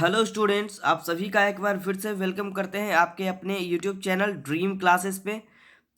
Hello students, आप सभी का एक बार फिर से वेलकम करते हैं आपके अपने यूट्यूब चैनल ड्रीम क्लासेस पे।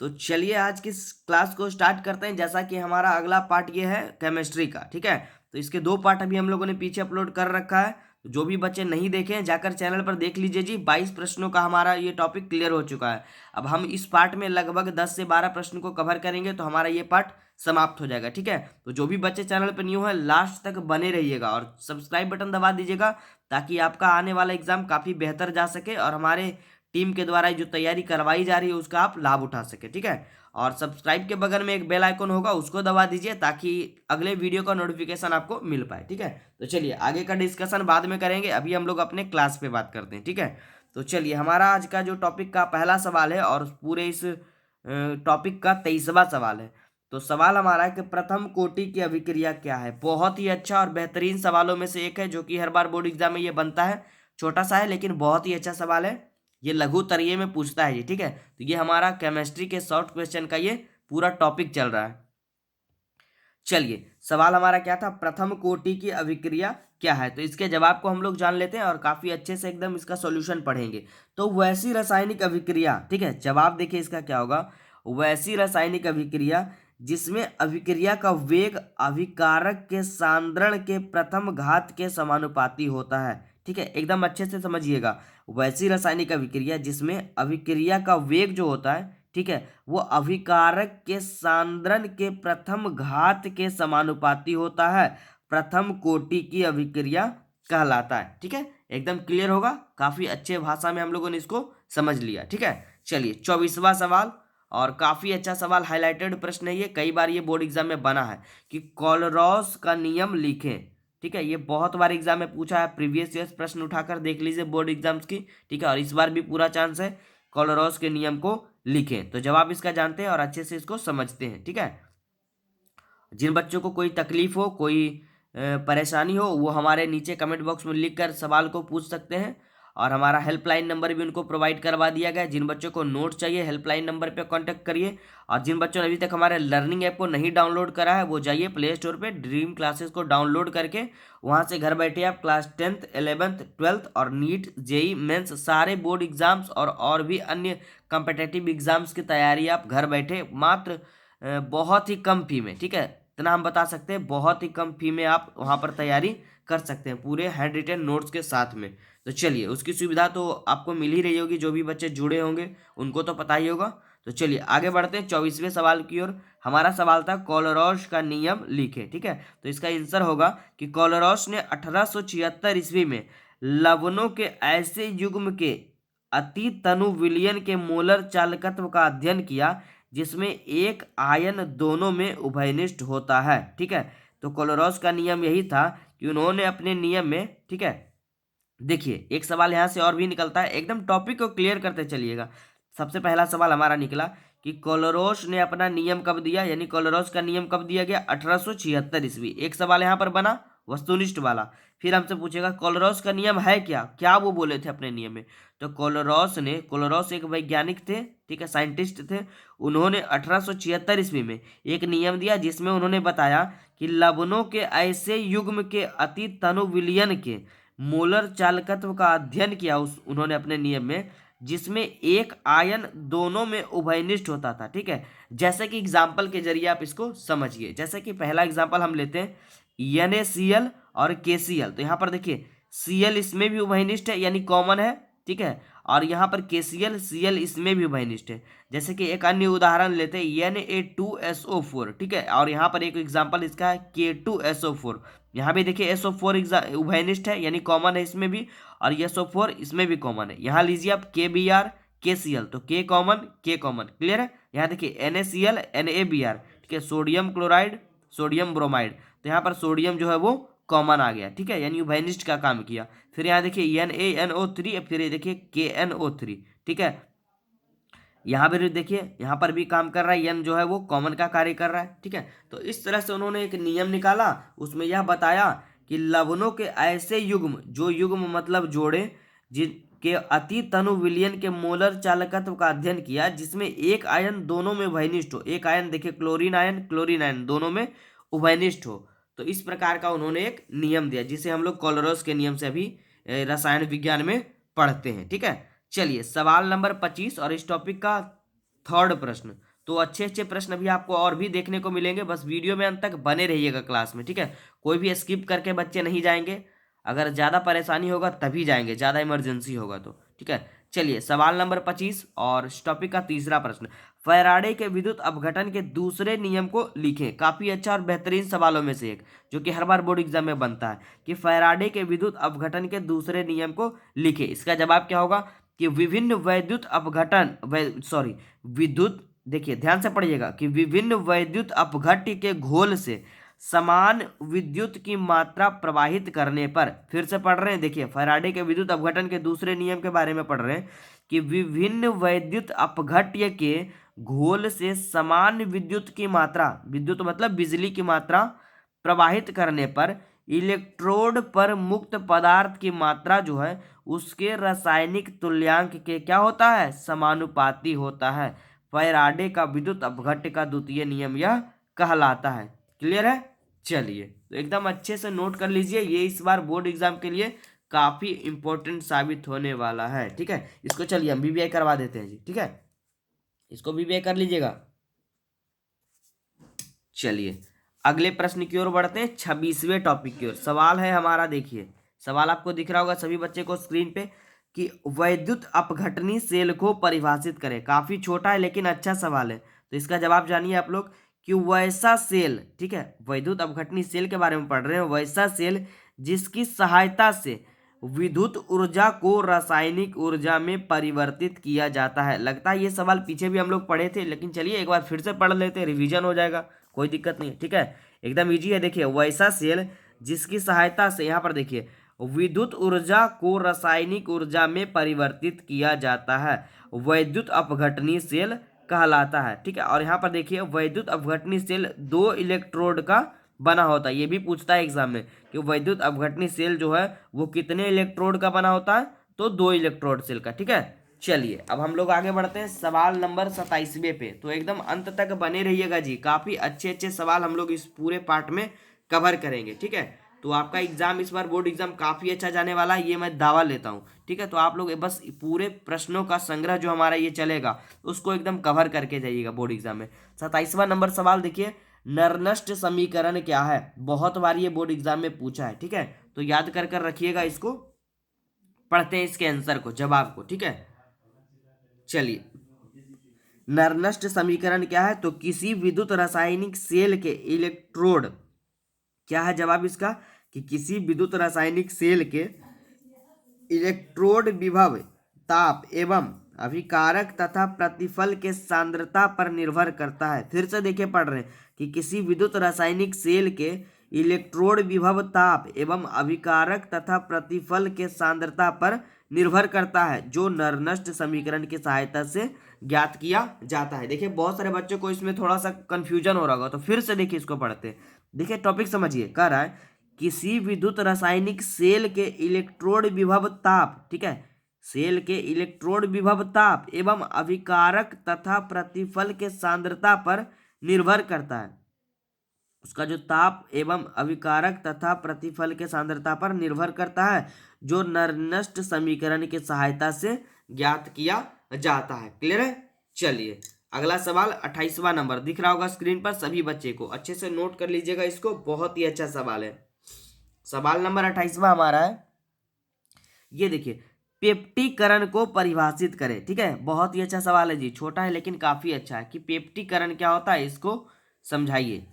तो चलिए आज की इस क्लास को स्टार्ट करते हैं। जैसा कि हमारा अगला पार्ट ये है केमिस्ट्री का, ठीक है। तो इसके 2 पार्ट अभी हम लोगों ने पीछे अपलोड कर रखा है। तो जो भी बच्चे नहीं देखे हैं जाकर चैनल पर देख लीजिए जी। 22 प्रश्नों का हमारा ये टॉपिक क्लियर हो चुका है। अब हम इस पार्ट में लगभग 10 से 12 प्रश्न को कवर करेंगे तो हमारा ये पार्ट समाप्त हो जाएगा, ठीक है। तो जो भी बच्चे चैनल पर न्यू है लास्ट तक बने रहिएगा और सब्सक्राइब बटन दबा दीजिएगा, ताकि आपका आने वाला एग्जाम काफ़ी बेहतर जा सके और हमारे टीम के द्वारा जो तैयारी करवाई जा रही है उसका आप लाभ उठा सके, ठीक है। और सब्सक्राइब के बगल में एक बेल आइकन होगा, उसको दबा दीजिए ताकि अगले वीडियो का नोटिफिकेशन आपको मिल पाए, ठीक है। तो चलिए आगे का डिस्कशन बाद में करेंगे, अभी हम लोग अपने क्लास पे बात करते हैं, ठीक है। तो चलिए हमारा आज का जो टॉपिक का पहला सवाल है और पूरे इस टॉपिक का 23वां सवाल है। तो सवाल हमारा है कि प्रथम कोटि की अभिक्रिया क्या है। बहुत ही अच्छा और बेहतरीन सवालों में से एक है जो कि हर बार बोर्ड एग्जाम में ये बनता है। छोटा सा है लेकिन बहुत ही अच्छा सवाल है। ये लघु तरीये में पूछता है ये, ठीक है। तो ये हमारा केमिस्ट्री के शॉर्ट क्वेश्चन का ये पूरा टॉपिक चल रहा है। चलिए सवाल हमारा क्या था, प्रथम कोटि की अभिक्रिया क्या है। तो इसके जवाब को हम लोग जान लेते हैं और काफी अच्छे से एकदम इसका सॉल्यूशन पढ़ेंगे। तो वैसी रासायनिक अभिक्रिया, ठीक है। जवाब देखिए इसका क्या होगा, वैसी रासायनिक अभिक्रिया जिसमें अभिक्रिया का वेग अभिकारक के सांद्रण के प्रथम घात के समानुपाती होता है, ठीक है। एकदम अच्छे से समझिएगा। वैसी रासायनिक अभिक्रिया जिसमें अभिक्रिया का वेग जो होता है, ठीक है, वो अभिकारक के सांद्रण के प्रथम घात के समानुपाती होता है, प्रथम कोटि की अभिक्रिया कहलाता है, ठीक है। एकदम क्लियर होगा, काफी अच्छे भाषा में हम लोगों ने इसको समझ लिया, ठीक है। चलिए 24वां सवाल, और काफी अच्छा सवाल, हाईलाइटेड प्रश्न है ये, कई बार ये बोर्ड एग्जाम में बना है कि कोलरॉस का नियम लिखें, ठीक है। ये बहुत बार एग्जाम में पूछा है, प्रीवियस ईयर प्रश्न उठाकर देख लीजिए बोर्ड एग्जाम्स की, ठीक है। और इस बार भी पूरा चांस है, कोलरॉस के नियम को लिखें। तो जवाब इसका जानते हैं और अच्छे से इसको समझते हैं, ठीक है। जिन बच्चों को कोई तकलीफ हो, कोई परेशानी हो, वो हमारे नीचे कमेंट बॉक्स में लिख कर सवाल को पूछ सकते हैं। और हमारा हेल्पलाइन नंबर भी उनको प्रोवाइड करवा दिया गया है। जिन बच्चों को नोट चाहिए हेल्पलाइन नंबर पे कांटेक्ट करिए। और जिन बच्चों ने अभी तक हमारे लर्निंग ऐप को नहीं डाउनलोड करा है वो जाइए प्ले स्टोर पे ड्रीम क्लासेस को डाउनलोड करके वहाँ से घर बैठे आप क्लास 10th 11th 12th और नीट जेई मेंस सारे बोर्ड एग्जाम्स और भी अन्य कम्पिटेटिव एग्जाम्स की तैयारी आप घर बैठे मात्र बहुत ही कम फी में, ठीक है, इतना हम बता सकते हैं, बहुत ही कम फी में आप वहाँ पर तैयारी कर सकते हैं पूरे हैंड रिटन नोट्स के साथ में। तो चलिए उसकी सुविधा तो आपको मिल ही रही होगी, जो भी बच्चे जुड़े होंगे उनको तो पता ही होगा। तो चलिए आगे बढ़ते हैं 24वें सवाल की ओर। हमारा सवाल था कोलरॉस का नियम लिखे, ठीक है। तो इसका आंसर होगा कि कोलरॉस ने 1876 ईस्वी में लवणों के ऐसे युग्म के अति तनु विलयन के मोलर चालकत्व का अध्ययन किया जिसमें एक आयन दोनों में उभयनिष्ठ होता है, ठीक है। तो कोलोरॉस का नियम यही था कि उन्होंने अपने नियम में, ठीक है, देखिए एक सवाल यहाँ से और भी निकलता है, एकदम टॉपिक को क्लियर करते चलिएगा। सबसे पहला सवाल हमारा निकला कि कोलोरोस ने अपना नियम कब दिया, यानी कोलोरोस का नियम कब दिया गया, 1876 ईस्वी। एक सवाल यहाँ पर बना वस्तुनिष्ठ वाला। फिर हमसे पूछेगा कोलोरोस का नियम है क्या, क्या वो बोले थे अपने नियम में। तो कोलोरोस एक वैज्ञानिक थे, ठीक है, साइंटिस्ट थे। उन्होंने 1876 ईस्वी में एक नियम दिया जिसमें उन्होंने बताया कि लवणों के ऐसे युग्म के अति तनु विलयन के मोलर चालकत्व का अध्ययन किया उन्होंने अपने नियम में, जिसमें एक आयन दोनों में उभयनिष्ठ होता था, ठीक है। जैसे कि एग्जाम्पल के जरिए आप इसको समझिए। जैसे कि पहला एग्जाम्पल हम लेते हैं NaCl और KCl। तो यहाँ पर देखिए Cl इसमें भी उभयनिष्ठ है यानी कॉमन है, ठीक है। और यहाँ पर Cl इसमें भी उभयनिष्ठ है। जैसे कि एक अन्य उदाहरण लेते हैं Na2SO4, ठीक है। और यहाँ पर एक एग्जाम्पल इसका है K2SO4। यहाँ भी देखिए SO4 उभयनिष्ठ है यानी कॉमन है इसमें भी, और SO4 इसमें भी कॉमन है। यहाँ लीजिए आप KBr KCl, तो K कॉमन क्लियर है। यहाँ देखिए NaCl NaBr, ठीक है, सोडियम क्लोराइड सोडियम ब्रोमाइड। तो यहाँ पर सोडियम जो है वो कॉमन आ गया, ठीक है, यानी उभयनिष्ठ का काम किया। फिर यहाँ देखिए NaNO3, फिर ये देखिए KNO3, ठीक है। यहाँ पर देखिए यहाँ पर भी काम कर रहा है, n जो है वो कॉमन का कार्य कर रहा है, ठीक है। तो इस तरह से उन्होंने एक नियम निकाला, उसमें यह बताया कि लवणों के ऐसे युग्म, जो युग्म मतलब जोड़े, जिनके अति तनु विलयन के मोलर चालकत्व का अध्ययन किया जिसमें एक आयन दोनों में उभयनिष्ठ हो। एक आयन देखिए क्लोरीन आयन दोनों में उभयनिष्ठ हो। तो इस प्रकार का उन्होंने एक नियम दिया जिसे हम लोग कोलोरोस के नियम से अभी रसायन विज्ञान में पढ़ते हैं। ठीक है, चलिए सवाल नंबर 25 और इस टॉपिक का थर्ड प्रश्न। तो अच्छे अच्छे प्रश्न अभी आपको और भी देखने को मिलेंगे, बस वीडियो में अंत तक बने रहिएगा क्लास में। ठीक है, कोई भी स्किप करके बच्चे नहीं जाएंगे, अगर ज़्यादा परेशानी होगा तभी जाएंगे, ज़्यादा इमरजेंसी होगा तो। ठीक है, चलिए सवाल नंबर 25 और इस टॉपिक का तीसरा प्रश्न। फैराडे के विद्युत अपघटन के दूसरे नियम को लिखें। काफी अच्छा और बेहतरीन सवालों में से एक, जो कि हर बार बोर्ड एग्जाम में बनता है कि फैराडे के विद्युत अपघटन के दूसरे नियम को लिखें। इसका जवाब क्या होगा कि विभिन्न वैद्युत अपघटन विद्युत, देखिए ध्यान से पढ़िएगा कि विभिन्न वैद्युत अपघट्य के घोल से समान विद्युत की मात्रा प्रवाहित करने पर, फिर से पढ़ रहे हैं, देखिए फैराडे के विद्युत अपघटन के दूसरे नियम के बारे में पढ़ रहे हैं कि विभिन्न वैद्युत अपघट्य के घोल से समान विद्युत की मात्रा, विद्युत मतलब बिजली की मात्रा प्रवाहित करने पर इलेक्ट्रोड पर मुक्त पदार्थ की मात्रा जो है उसके रासायनिक तुल्यांक के क्या होता है, समानुपाती होता है। फैराडे का विद्युत अपघट्य का द्वितीय नियम यह कहलाता है। क्लियर है? चलिए तो एकदम अच्छे से नोट कर लीजिए, ये इस बार बोर्ड एग्जाम के लिए काफी इंपॉर्टेंट साबित होने वाला है। ठीक है, इसको चलिए हम बीबीआई करवा देते हैं जी। ठीक है, इसको बीबीआई कर लीजिएगा। चलिए अगले प्रश्न की ओर बढ़ते हैं, 26वें टॉपिक की ओर। सवाल है हमारा, देखिए सवाल आपको दिख रहा होगा सभी बच्चे को स्क्रीन पे कि वैद्युत अपघटनी सेल को परिभाषित करें। काफी छोटा है लेकिन अच्छा सवाल है, तो इसका जवाब जानिए आप लोग कि वैसा सेल, ठीक है, वैद्युत अपघटनी सेल के बारे में पढ़ रहे हैं, वैसा सेल जिसकी सहायता से विद्युत ऊर्जा को रासायनिक ऊर्जा में परिवर्तित किया जाता है। लगता है ये सवाल पीछे भी हम लोग पढ़े थे, लेकिन चलिए एक बार फिर से पढ़ लेते हैं, रिवीजन हो जाएगा, कोई दिक्कत नहीं है। ठीक है, एकदम इजी है। देखिए वैसा सेल जिसकी सहायता से, यहाँ पर देखिए, विद्युत ऊर्जा को रासायनिक ऊर्जा में परिवर्तित किया जाता है, वैद्युत अपघटनी सेल कहलाता है। ठीक है, और यहाँ पर देखिए वैद्युत अपघटनी सेल 2 इलेक्ट्रोड का बना होता है। ये भी पूछता है एग्जाम में कि वैद्युत अपघटनी सेल जो है वो कितने इलेक्ट्रोड का बना होता है, तो 2 इलेक्ट्रोड सेल का। ठीक है, चलिए अब हम लोग आगे बढ़ते हैं सवाल नंबर 27वें पे। तो एकदम अंत तक बने रहिएगा जी, काफी अच्छे अच्छे सवाल हम लोग इस पूरे पार्ट में कवर करेंगे। ठीक है, तो आपका एग्जाम इस बार बोर्ड एग्जाम काफी अच्छा जाने वाला है, ये मैं दावा लेता हूँ। ठीक है, तो आप लोग बस पूरे प्रश्नों का संग्रह जो हमारा ये चलेगा उसको एकदम कवर करके जाइएगा बोर्ड एग्जाम में। 27वां नंबर सवाल देखिए, नरनष्ट समीकरण क्या है। बहुत बार ये बोर्ड एग्जाम में पूछा है। ठीक है, तो याद कर कर रखिएगा इसको, पढ़ते हैं इसके आंसर को, जवाब को। ठीक है, चलिए नरनष्ट समीकरण क्या है, तो किसी विद्युत रासायनिक सेल के इलेक्ट्रोड, क्या है जवाब इसका कि किसी विद्युत रासायनिक सेल के इलेक्ट्रोड विभव, ताप एवं अभिकारक तथा प्रतिफल के सांद्रता पर निर्भर करता है। फिर से देखिए पढ़ रहे हैं कि किसी विद्युत रासायनिक सेल के इलेक्ट्रोड विभव, ताप एवं अभिकारक तथा प्रतिफल के सांद्रता पर निर्भर करता है, जो नरनष्ट समीकरण की सहायता से ज्ञात किया जाता है। देखिए बहुत सारे बच्चों को इसमें थोड़ा सा कंफ्यूजन हो रहा होगा, तो फिर से देखिए इसको पढ़ते हैं। देखिए टॉपिक समझिए, कह रहा है किसी विद्युत रासायनिक सेल के इलेक्ट्रोड विभव, ताप, ठीक है, सेल के इलेक्ट्रोड विभव, ताप एवं अभिकारक तथा प्रतिफल के सांद्रता पर निर्भर करता है। उसका जो ताप एवं अभिकारक तथा प्रतिफल के सांद्रता पर निर्भर करता है, जो नरनष्ट समीकरण की सहायता से ज्ञात किया जाता है। क्लियर है? चलिए अगला सवाल 28वां नंबर दिख रहा होगा स्क्रीन पर, सभी बच्चे को अच्छे से नोट कर लीजिएगा इसको, बहुत ही अच्छा सवाल है। सवाल नंबर 28वां हमारा है, ये देखिए, पेप्टीकरण को परिभाषित करें। ठीक है, बहुत ही अच्छा सवाल है जी, छोटा है लेकिन काफी अच्छा है कि पेप्टीकरण क्या होता है, इसको समझाइए।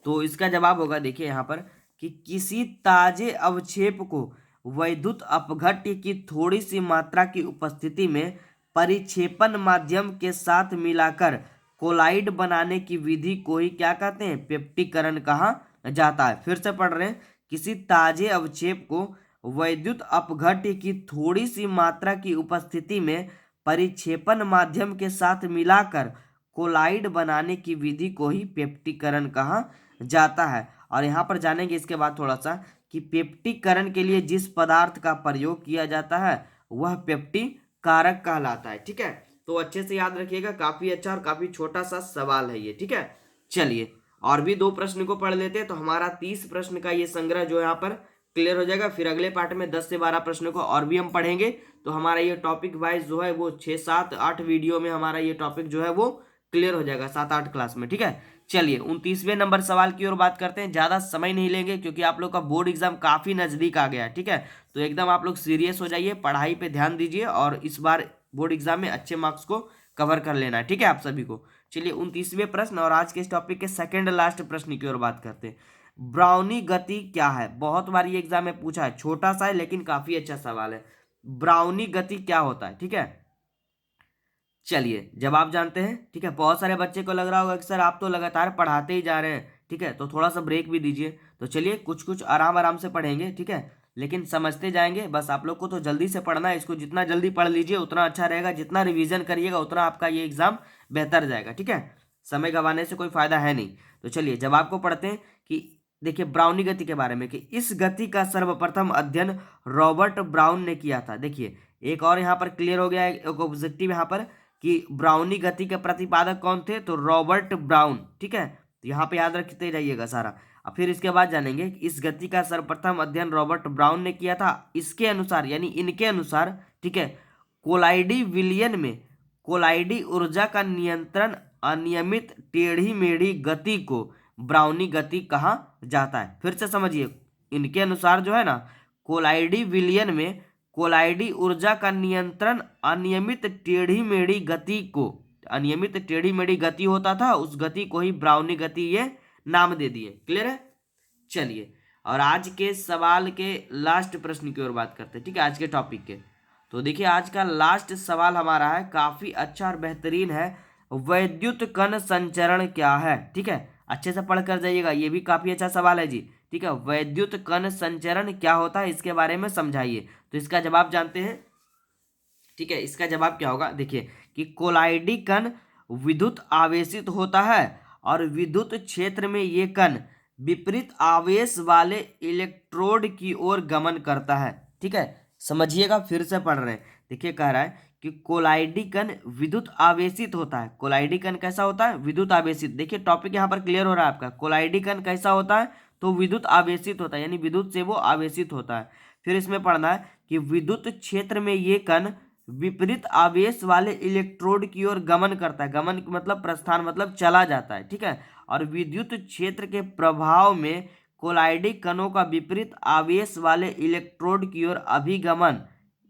तो इसका जवाब होगा, देखिए यहाँ पर, कि किसी ताजे अवक्षेप को वैद्युत अपघट्य की थोड़ी सी मात्रा की उपस्थिति में परिक्षेपण माध्यम के साथ मिलाकर कोलाइड बनाने की विधि को ही क्या कहते हैं, पेप्टीकरण कहा जाता है। फिर से पढ़ रहे हैं, किसी ताजे अवक्षेप को वैद्युत अपघट्य की थोड़ी सी मात्रा की उपस्थिति में परिक्षेपण माध्यम के साथ मिलाकर कोलाइड बनाने की विधि को ही पेप्टीकरण कहा जाता है। और यहाँ पर जानेंगे इसके बाद थोड़ा सा कि पेप्टीकरण के लिए जिस पदार्थ का प्रयोग किया जाता है वह पेप्टी कारक कहलाता है। ठीक है, तो अच्छे से याद रखिएगा, काफी अच्छा और काफी छोटा सा सवाल है ये। ठीक है, चलिए और भी 2 प्रश्न को पढ़ लेते हैं, तो हमारा 30 प्रश्न का ये संग्रह जो यहाँ पर क्लियर हो जाएगा। फिर अगले पार्ट में 10 से 12 प्रश्नों को और भी हम पढ़ेंगे। तो हमारा ये टॉपिक वाइज जो है वो 6, 7, 8 वीडियो में हमारा ये टॉपिक जो है वो क्लियर हो जाएगा 7, 8 क्लास में, ठीक है। चलिए 29वें नंबर सवाल की ओर बात करते हैं। ज़्यादा समय नहीं लेंगे क्योंकि आप लोग का बोर्ड एग्जाम काफ़ी नज़दीक आ गया है, ठीक है। तो एकदम आप लोग सीरियस हो जाइए, पढ़ाई पे ध्यान दीजिए और इस बार बोर्ड एग्जाम में अच्छे मार्क्स को कवर कर लेना है, ठीक है आप सभी को। चलिए 29वें प्रश्न और आज के इस टॉपिक के सेकंड लास्ट प्रश्न की ओर बात करते हैं। ब्राउनी गति क्या है? बहुत बार ये एग्जाम में पूछा है, छोटा सा है लेकिन काफी अच्छा सवाल है। ब्राउनी गति क्या होता है, ठीक है। चलिए जवाब जानते हैं, ठीक है। बहुत सारे बच्चे को लग रहा होगा कि सर आप तो लगातार पढ़ाते ही जा रहे हैं, ठीक है, तो थोड़ा सा ब्रेक भी दीजिए। तो चलिए कुछ कुछ आराम आराम से पढ़ेंगे, ठीक है, लेकिन समझते जाएंगे। बस आप लोग को तो जल्दी से पढ़ना है, इसको जितना जल्दी पढ़ लीजिए उतना अच्छा रहेगा। जितना रिवीजन करिएगा उतना आपका ये एग्जाम बेहतर जाएगा, ठीक है। समय गंवाने से कोई फायदा है नहीं। तो चलिए जवाब को पढ़ते हैं कि देखिए ब्राउनी गति के बारे में कि इस गति का सर्वप्रथम अध्ययन रॉबर्ट ब्राउन ने किया था। देखिए एक और यहाँ पर क्लियर हो गया है, एक ऑब्जेक्टिव यहाँ पर कि ब्राउनी गति के प्रतिपादक कौन थे, तो रॉबर्ट ब्राउन, ठीक है। तो यहाँ पे याद रखते जाइएगा सारा। अब फिर इसके बाद जानेंगे कि इस गति का सर्वप्रथम अध्ययन रॉबर्ट ब्राउन ने किया था। इसके अनुसार यानी इनके अनुसार, ठीक है, कोलाइडी विलियन में कोलाइडी ऊर्जा का नियंत्रण अनियमित टेढ़ी मेढ़ी गति को ब्राउनी गति कहा जाता है। फिर से समझिए, इनके अनुसार जो है ना, कोलाइडी विलियन में कोलाइडी ऊर्जा का नियंत्रण अनियमित टेढ़ी मेढ़ी गति को, अनियमित टेढ़ी मेढ़ी गति होता था, उस गति को ही ब्राउनी गति ये नाम दे दिए। क्लियर है। चलिए और आज के सवाल के लास्ट प्रश्न की ओर बात करते हैं, ठीक है, आज के टॉपिक के। तो देखिए आज का लास्ट सवाल हमारा है, काफी अच्छा और बेहतरीन है। वैद्युत कण संचरण क्या है, ठीक है, अच्छे से पढ़ कर जाइएगा, ये भी काफी अच्छा सवाल है जी, ठीक है। वैद्युत कण संचरण क्या होता है इसके बारे में समझाइए। तो इसका जवाब जानते हैं, ठीक है। इसका जवाब क्या होगा, देखिए कि कोलाइडी कण विद्युत आवेशित होता है और विद्युत क्षेत्र में ये कण विपरीत आवेश वाले इलेक्ट्रोड की ओर गमन करता है, ठीक है। समझिएगा, फिर से पढ़ रहे हैं। देखिए कह रहा है कि कोलाइडी कण विद्युत आवेशित होता है। कोलाइडी कण कैसा होता है, विद्युत आवेशित। देखिए टॉपिक यहाँ पर क्लियर हो रहा है आपका। कोलाइडी कण कैसा होता है, तो विद्युत आवेशित होता है, यानी विद्युत से वो आवेशित होता है। फिर इसमें पढ़ना है कि विद्युत क्षेत्र में ये कण विपरीत आवेश वाले इलेक्ट्रोड की ओर गमन करता है। गमन मतलब प्रस्थान मतलब चला जाता है, ठीक है। और विद्युत क्षेत्र के प्रभाव में कोलाइडी कणों का विपरीत आवेश वाले इलेक्ट्रोड की ओर अभिगमन,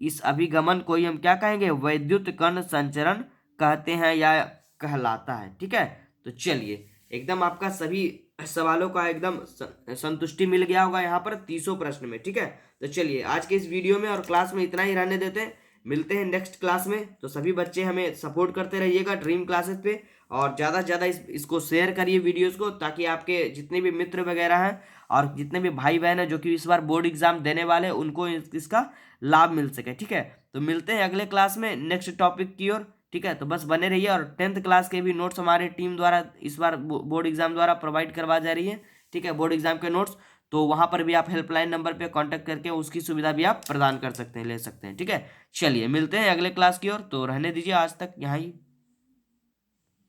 इस अभिगमन को ही हम क्या कहेंगे, वैद्युत कण संचरण कहते हैं या कहलाता है, ठीक है। तो चलिए एकदम आपका सभी सवालों का एकदम संतुष्टि मिल गया होगा यहाँ पर 30 प्रश्न में, ठीक है। तो चलिए आज के इस वीडियो में और क्लास में इतना ही रहने देते हैं, मिलते हैं नेक्स्ट क्लास में। तो सभी बच्चे हमें सपोर्ट करते रहिएगा ड्रीम क्लासेस पे, और ज़्यादा से ज़्यादा इसको शेयर करिए वीडियोस को, ताकि आपके जितने भी मित्र वगैरह हैं और जितने भी भाई बहन हैं जो कि इस बार बोर्ड एग्जाम देने वाले हैं उनको इसका लाभ मिल सके, ठीक है। तो मिलते हैं अगले क्लास में नेक्स्ट टॉपिक की ओर, ठीक है। तो बस बने रहिए। और 10th क्लास के भी नोट्स हमारी टीम द्वारा इस बार बोर्ड एग्जाम द्वारा प्रोवाइड करवा जा रही है, ठीक है, बोर्ड एग्जाम के नोट्स। तो वहां पर भी आप हेल्पलाइन नंबर पे कांटेक्ट करके उसकी सुविधा भी आप प्रदान कर सकते हैं, ले सकते हैं, ठीक है। चलिए मिलते हैं अगले क्लास की ओर। तो रहने दीजिए आज तक यहाँ ही।